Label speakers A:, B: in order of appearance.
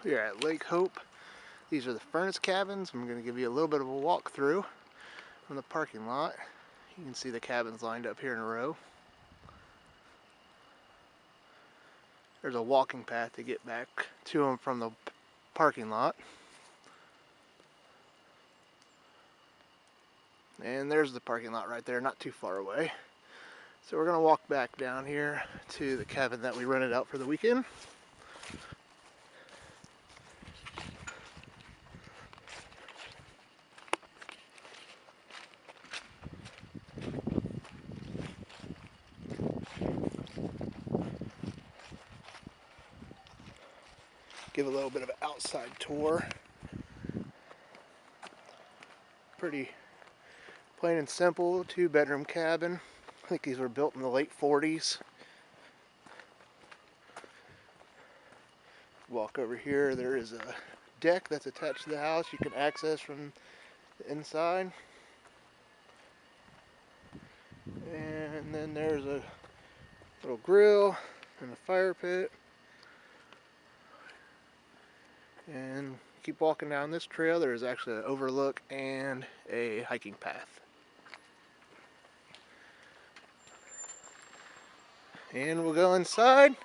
A: We are at Lake Hope. These are the furnace cabins. I'm going to give you a little bit of a walkthrough from the parking lot. You can see the cabins lined up here in a row. There's a walking path to get back to them from the parking lot. And there's the parking lot right there, not too far away. So we're going to walk back down here to the cabin that we rented out for the weekend. Give a little bit of an outside tour. Pretty plain and simple, 2-bedroom cabin. I think these were built in the late 40s. Walk over here, there is a deck that's attached to the house you can access from the inside. And then there's a little grill and a fire pit. And keep walking down this trail, there is actually an overlook and a hiking path. And we'll go inside